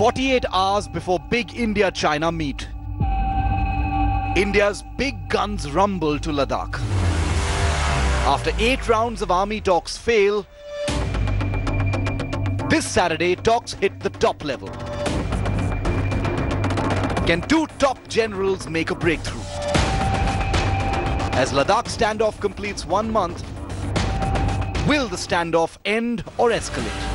48 hours before big India-China meet, India's big guns rumble to Ladakh. After 8 rounds of army talks fail, this Saturday talks hit the top level. Can 2 top generals make a breakthrough? As Ladakh Standoff completes 1 month, will the standoff end or escalate?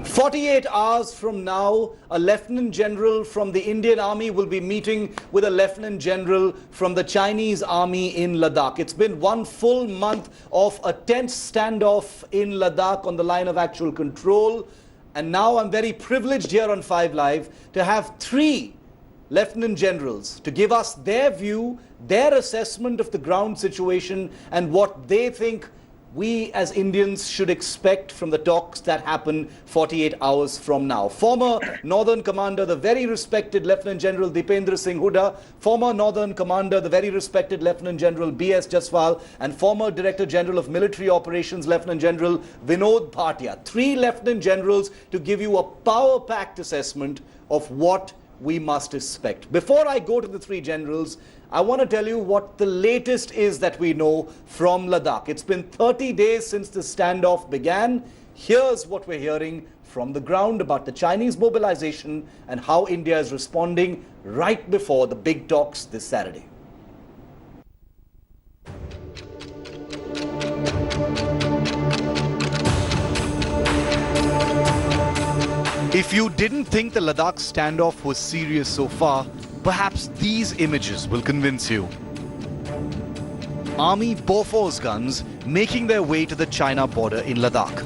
48 hours from now, a Lieutenant General from the Indian Army will be meeting with a Lieutenant General from the Chinese Army in Ladakh. It's been 1 full month of a tense standoff in Ladakh on the line of actual control. And now I'm very privileged here on 5 Live to have 3 Lieutenant Generals to give us their view, their assessment of the ground situation and what they think we as Indians should expect from the talks that happen 48 hours from now. Former Northern Commander, the very respected Lt Gen Dipendra Singh Hooda, former Northern Commander, the very respected Lt Gen BS Jaswal, and former Director General of Military Operations, Lt Gen Vinod Bhatia. 3 Lieutenant Generals to give you a power-packed assessment of what we must expect. Before I go to the 3 generals, I want to tell you what the latest is that we know from Ladakh. It's been 30 days since the standoff began. Here's what we're hearing from the ground about the Chinese mobilization and how India is responding right before the big talks this Saturday. If you didn't think the Ladakh standoff was serious so far, perhaps these images will convince you. Army Bofors guns making their way to the China border in Ladakh.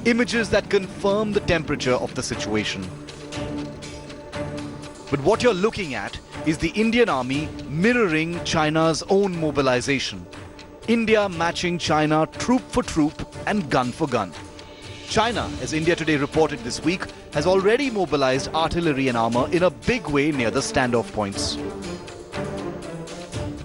Images that confirm the temperature of the situation. But what you're looking at is the Indian Army mirroring China's own mobilization. India matching China troop for troop and gun for gun. China, as India Today reported this week, has already mobilized artillery and armor in a big way near the standoff points.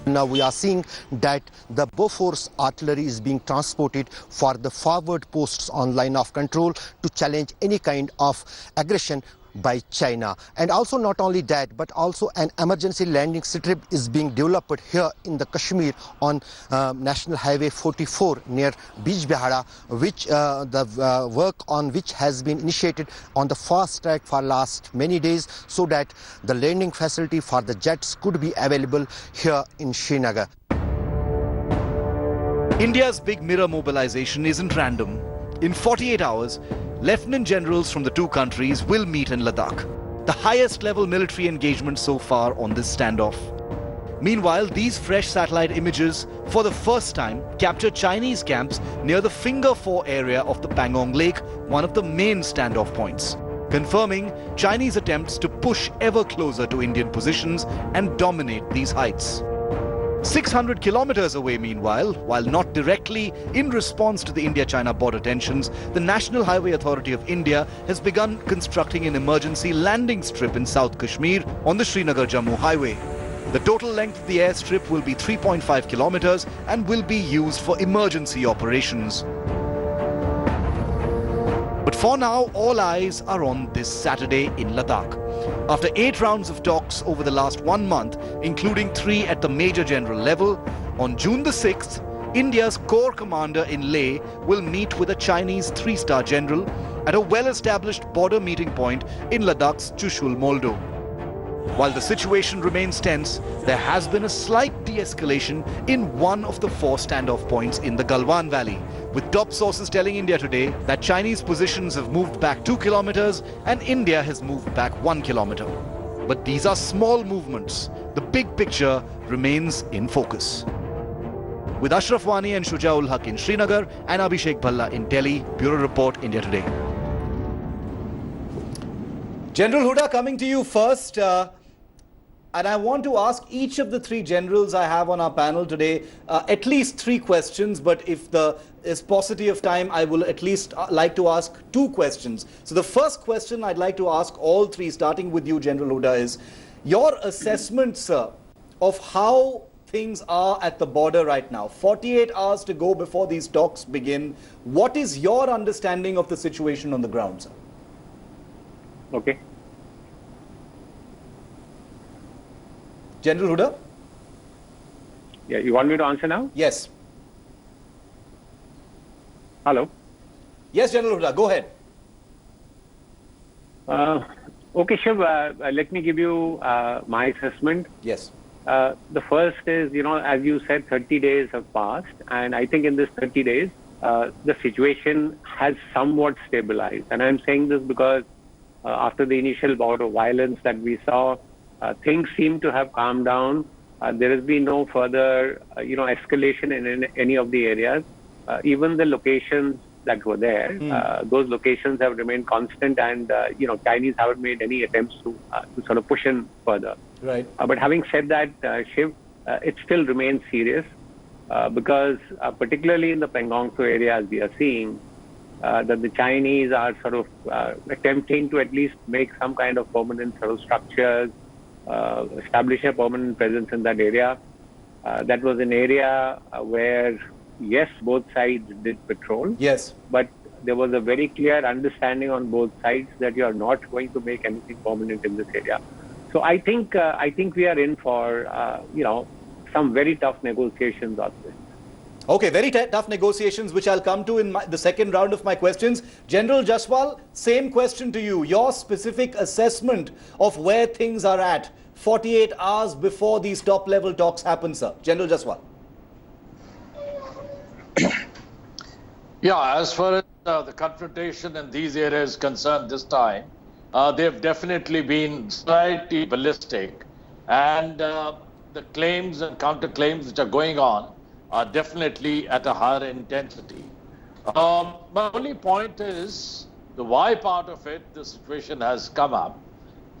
Now we are seeing that the Bofors artillery is being transported for the forward posts on line of control to challenge any kind of aggression by China. And also not only that, but also an emergency landing strip is being developed here in the Kashmir on National Highway 44 near Bijbehara, which the work on which has been initiated on the fast track for last many days, so that the landing facility for the jets could be available here in Srinagar. India's big mirror mobilization isn't random. In 48 hours, Lieutenant Generals from the 2 countries will meet in Ladakh, the highest level military engagement so far on this standoff. Meanwhile, these fresh satellite images, for the first time, capture Chinese camps near the Finger 4 area of the Pangong Lake, one of the main standoff points, confirming Chinese attempts to push ever closer to Indian positions and dominate these heights. 600 kilometers away, meanwhile, while not directly in response to the India-China border tensions, the National Highway Authority of India has begun constructing an emergency landing strip in South Kashmir on the Srinagar-Jammu highway. The total length of the airstrip will be 3.5 kilometers and will be used for emergency operations. But for now, all eyes are on this Saturday in Ladakh. After 8 rounds of talks over the last 1 month, including 3 at the Major General level, on June the 6th, India's Corps Commander in Leh will meet with a Chinese 3-star general at a well-established border meeting point in Ladakh's Chushul Moldo. While the situation remains tense, there has been a slight de-escalation in one of the 4 standoff points in the Galwan Valley, with top sources telling India Today that Chinese positions have moved back 2 kilometers and India has moved back 1 kilometer. But these are small movements. The big picture remains in focus. With Ashraf Wani and Shujaul Haq in Srinagar and Abhishek Bhalla in Delhi, Bureau Report, India Today. General Hooda, coming to you first. And I want to ask each of the 3 generals I have on our panel today at least 3 questions, but if there is paucity of time, I will at least like to ask 2 questions. So the first question I'd like to ask all 3, starting with you, General Hooda, is your assessment, sir, of how things are at the border right now? 48 hours to go before these talks begin. What is your understanding of the situation on the ground, sir? Okay. General Hooda? Yeah, you want me to answer now? Yes. Hello. Yes, General Hooda, go ahead. Okay, Shiv, let me give you my assessment. Yes. The first is, as you said, 30 days have passed. And I think in this 30 days, the situation has somewhat stabilized. And I'm saying this because after the initial bout of violence that we saw, things seem to have calmed down. There has been no further, escalation in any of the areas. Even the locations that were there, those locations have remained constant, and Chinese haven't made any attempts to sort of push in further. Right. But having said that, Shiv, it still remains serious because particularly in the Pangong Tso area, as we are seeing, that the Chinese are sort of attempting to at least make some kind of permanent sort of structures, establish a permanent presence in that area. That was an area where, yes, both sides did patrol. Yes. But there was a very clear understanding on both sides that you are not going to make anything permanent in this area. So I think we are in for some very tough negotiations on this. Okay, very tough negotiations, which I'll come to in the second round of my questions. General Jaswal, same question to you. Your specific assessment of where things are at 48 hours before these top-level talks happen, sir. General Jaswal. Yeah, as far as the confrontation in these areas is concerned this time, they've definitely been slightly ballistic, and the claims and counterclaims which are going on are definitely at a higher intensity. My only point is the why part of it, the situation has come up.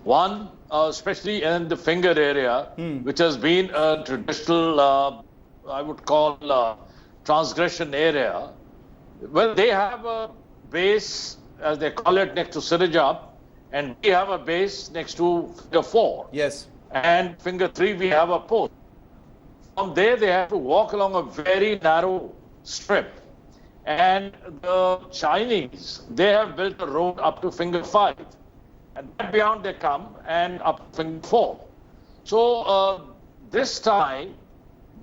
One, especially in the finger area, which has been a traditional, I would call, transgression area. Well, they have a base, as they call it, next to Sirajab, and we have a base next to finger 4. Yes. And finger 3, we have a post. From there, they have to walk along a very narrow strip. And the Chinese, they have built a road up to finger 5. And that beyond they come and up to finger 4. So this time,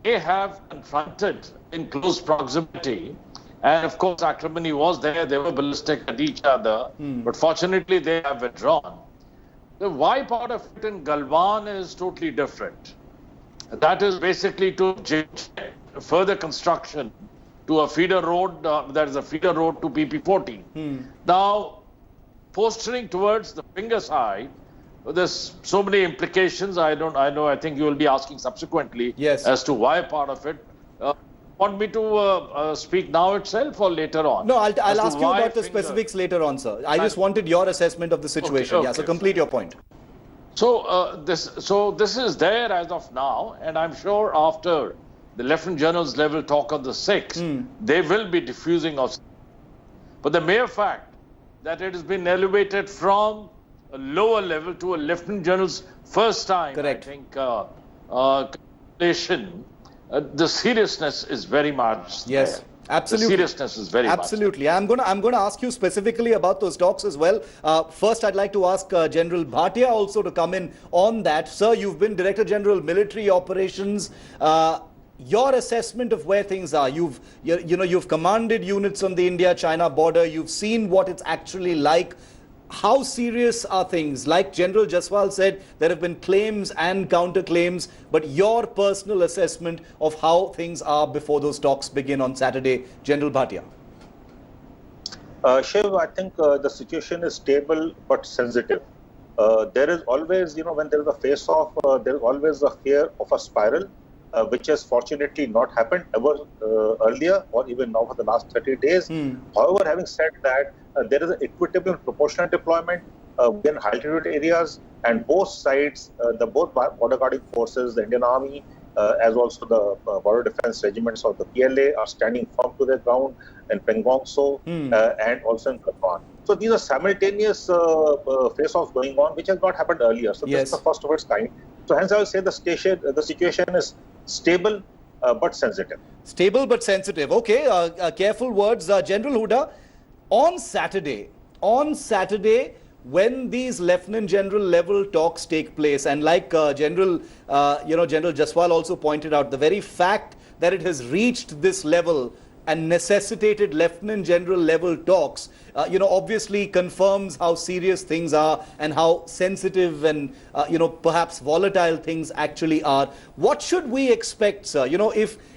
they have confronted in close proximity. And of course, acrimony was there. They were ballistic at each other. But fortunately, they have withdrawn. The why part of it in Galwan is totally different. That is basically to further construction to a feeder road. That is a feeder road to PP14. Now, posturing towards the finger side, there's so many implications. I think you will be asking subsequently as to why part of it. Want me to speak now itself or later on? No, I'll ask you about the specifics later on, sir. I just wanted your assessment of the situation. Okay, yeah, so complete your point. So this is there as of now, and I'm sure after the Lieutenant General's level talk on the 6th, they will be diffusing of. But the mere fact that it has been elevated from a lower level to a Lieutenant General's first time, correct. I think, the seriousness is very much yes there. Absolutely. The seriousness is very absolutely much there. I'm going to ask you specifically about those talks as well. First, I'd like to ask General Bhatia also to come in on that. Sir, you've been Director General Military Operations. Your assessment of where things are. You've commanded units on the India-China border. You've seen what it's actually like. How serious are things? Like General Jaswal said, there have been claims and counterclaims, but your personal assessment of how things are before those talks begin on Saturday, General Bhatia. Shiv, I think the situation is stable but sensitive. There is always, when there is a face-off, there is always a fear of a spiral, which has fortunately not happened ever earlier or even now for the last 30 days. However, having said that, there is an equitable and proportional deployment within high-altitude areas, and both sides, both border guarding forces, the Indian Army, as also the border defense regiments of the PLA are standing firm to their ground in Pangong Tso and also in Galwan. So these are simultaneous face-offs going on, which has not happened earlier. So this is the first of its kind. So hence I will say the situation is stable but sensitive. Stable but sensitive. Okay, careful words. General Hooda, on Saturday, when these Lieutenant General level talks take place, and like General Jaswal also pointed out, the very fact that it has reached this level and necessitated Lieutenant General level talks, obviously confirms how serious things are and how sensitive and, perhaps volatile things actually are. What should we expect, sir?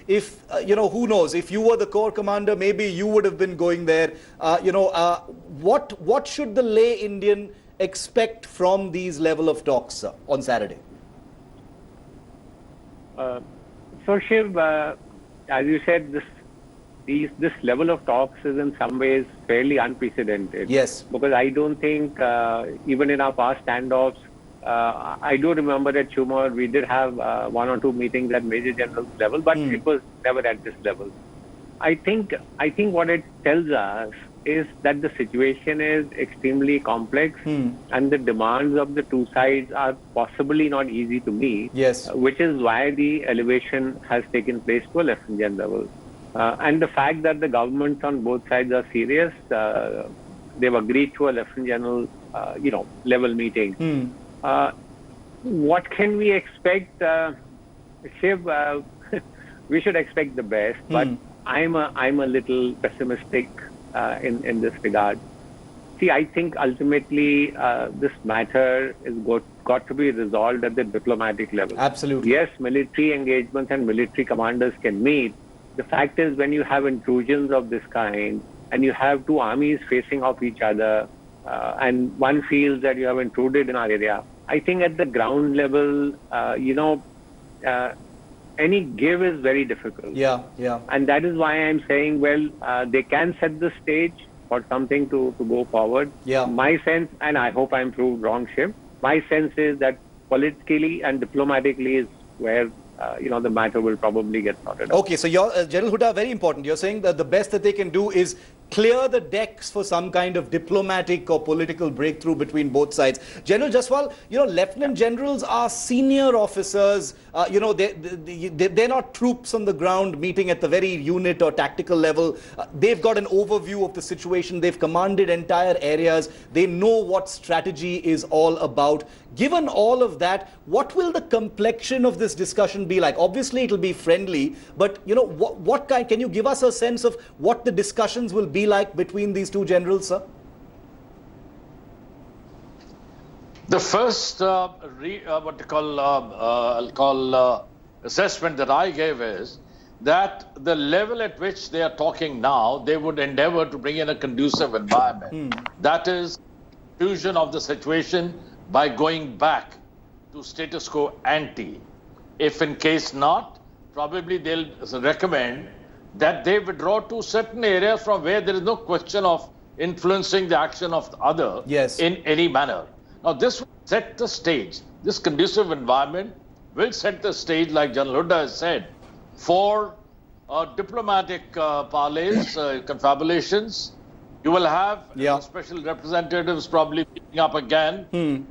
If who knows, if you were the Corps Commander, maybe you would have been going there. What should the lay Indian expect from these level of talks, sir, on Saturday? So, Shiv, as you said, this level of talks is in some ways fairly unprecedented. Yes. Because I don't think, even in our past standoffs, I do remember at Shumor we did have one or two meetings at Major General level, but it was never at this level. I think what it tells us is that the situation is extremely complex and the demands of the two sides are possibly not easy to meet. Yes. Which is why the elevation has taken place to a Lieutenant General level. And the fact that the governments on both sides are serious, they've agreed to a Lieutenant General, level meeting. What can we expect? Shiv, we should expect the best, but I'm a little pessimistic in this regard. See, I think ultimately this matter is got to be resolved at the diplomatic level. Absolutely. Yes, military engagements and military commanders can meet. The fact is, when you have intrusions of this kind and you have two armies facing off each other and one feels that you have intruded in our area, I think at the ground level, any give is very difficult. Yeah. And that is why I'm saying, they can set the stage for something to go forward. Yeah. My sense, and I hope I'm proved wrong, Shiv, my sense is that politically and diplomatically is where the matter will probably get sorted out. Okay, so General Hooda, very important. You're saying that the best that they can do is clear the decks for some kind of diplomatic or political breakthrough between both sides. General Jaswal, Lieutenant Generals are senior officers. They're not troops on the ground meeting at the very unit or tactical level. They've got an overview of the situation. They've commanded entire areas. They know what strategy is all about. Given all of that, what will the complexion of this discussion be like? Obviously, it'll be friendly, but what kind? Can you give us a sense of what the discussions will be like between these two generals, sir? The first assessment that I gave is that the level at which they are talking now, they would endeavor to bring in a conducive environment. That is, fusion of the situation by going back to status quo ante. If in case not, probably they'll recommend that they withdraw to certain areas from where there is no question of influencing the action of the other in any manner. Now, this will set the stage. This conducive environment will set the stage, like General Hooda has said, for diplomatic parleys, confabulations. You will have special representatives probably picking up again.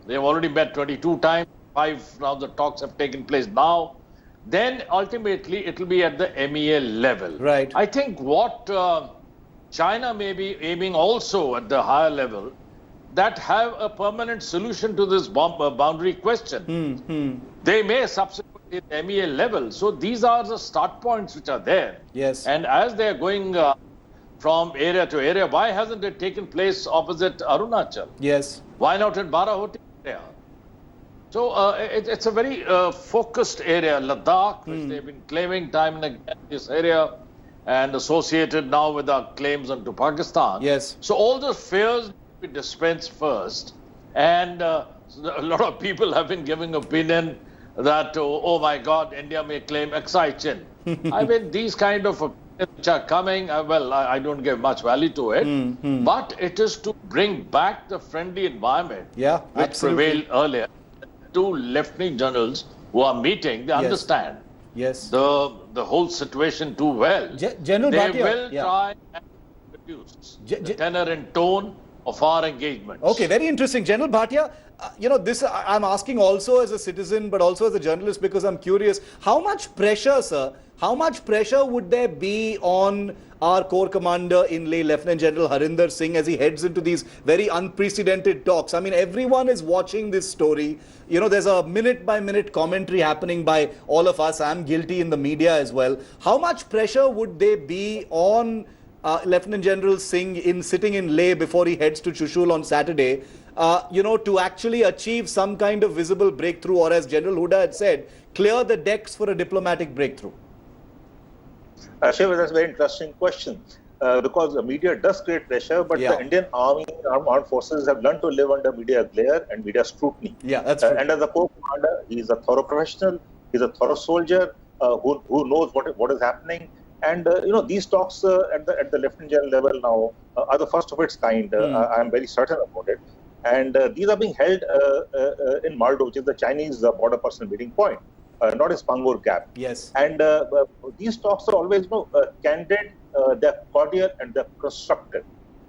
They've already met 22 times. 5 now the talks have taken place now. Then ultimately it will be at the MEA level. Right. I think what China may be aiming also at the higher level, that have a permanent solution to this boundary question. They may subsequently at the MEA level. So these are the start points which are there. Yes. And as they are going from area to area, why hasn't it taken place opposite Arunachal? Yes. Why not in Barahote area? So it's a very focused area, Ladakh, which they've been claiming time and again, this area, and associated now with our claims onto Pakistan. Yes. So all the fears be dispensed first, and a lot of people have been giving opinion that, oh my God, India may claim Exai-Chin. I mean, these kind of opinions which are coming, I don't give much value to it, but it is to bring back the friendly environment which prevailed earlier. Two lieutenant generals who are meeting, they understand the whole situation too well. General they Bhatia, will try and reduce the tenor and tone of our engagements. Okay, very interesting. General Bhatia, this I'm asking also as a citizen, but also as a journalist, because I'm curious. How much pressure, sir, how much pressure would there be on our Corps Commander in Lt Gen Harinder Singh as he heads into these very unprecedented talks? I mean, everyone is watching this story. There's a minute-by-minute commentary happening by all of us. I'm guilty in the media as well. How much pressure would there be on Lt Gen Singh in sitting in Leh before he heads to Chushul on Saturday, to actually achieve some kind of visible breakthrough, or as General Hooda had said, clear the decks for a diplomatic breakthrough? Shiv, that's a very interesting question because the media does create pressure, but Yeah. the Indian Army and armed forces have learned to live under media glare and media scrutiny. Yeah, that's true. And as a Corps Commander, he's a thorough professional, he's a thorough soldier who knows what is happening. And these talks at the Lieutenant General level now are the first of its kind. I'm very certain about it. And these are being held in Maldo, which is the Chinese border personal meeting point, not as Pangur Gap. Yes. And these talks are always candid, they're cordial, and they're constructive.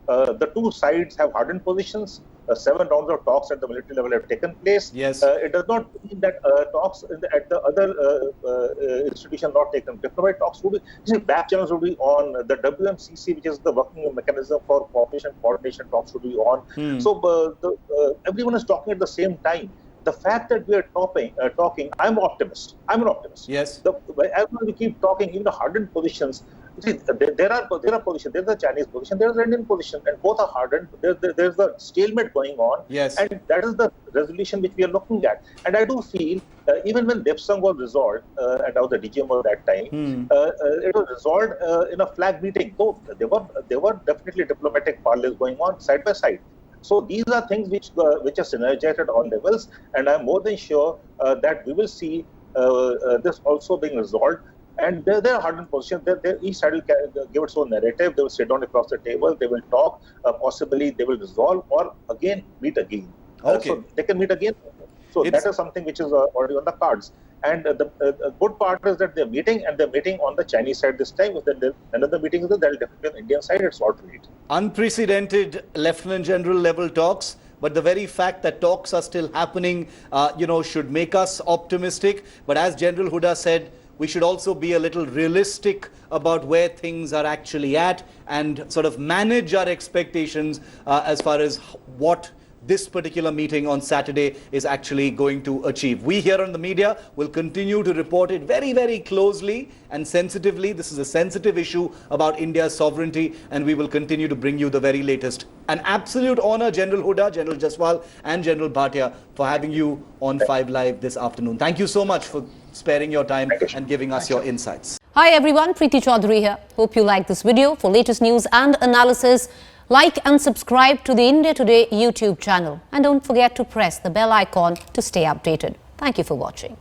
The two sides have hardened positions. 7 rounds of talks at the military level have taken place. Yes. It does not mean that talks at the other institution not taken. Diplomatic talks will be, back channels will be on. The WMCC, which is the working mechanism for cooperation coordination, talks will be on. So everyone is talking at the same time. The fact that we are talking, I'm optimist. I'm an optimist. Yes. As long as we keep talking, even the hardened positions, there are positions. There's a Chinese position, there's an Indian position, and both are hardened. There's a stalemate going on. Yes. And that is the resolution which we are looking at. And I do feel, even when Depsang was resolved, and I was the DGM at that time, it was resolved in a flag meeting. So there were definitely diplomatic parleys going on side by side. So these are things which are synergized at all levels, and I'm more than sure that we will see this also being resolved. And there are hardened positions. Each side will give its own narrative. They will sit down across the table. They will talk. Possibly they will resolve or again meet again. Okay. So they can meet again. So that is something which is already on the cards. And the good part is that they're meeting, and they're meeting on the Chinese side this time. If another meeting is there, they'll definitely on the Indian side. It's alternate. Unprecedented Lieutenant General level talks. But the very fact that talks are still happening, should make us optimistic. But as General Hooda said, we should also be a little realistic about where things are actually at and sort of manage our expectations as far as what this particular meeting on Saturday is actually going to achieve. We here on the media will continue to report it very, very closely and sensitively. This is a sensitive issue about India's sovereignty, and we will continue to bring you the very latest. An absolute honor, General Hooda, General Jaswal and General Bhatia, for having you on 5 Live this afternoon. Thank you so much for sparing your time and giving us your insights. Hi everyone, Preeti Chaudhary here. Hope you like this video. For latest news and analysis, like and subscribe to the India Today YouTube channel. And don't forget to press the bell icon to stay updated. Thank you for watching.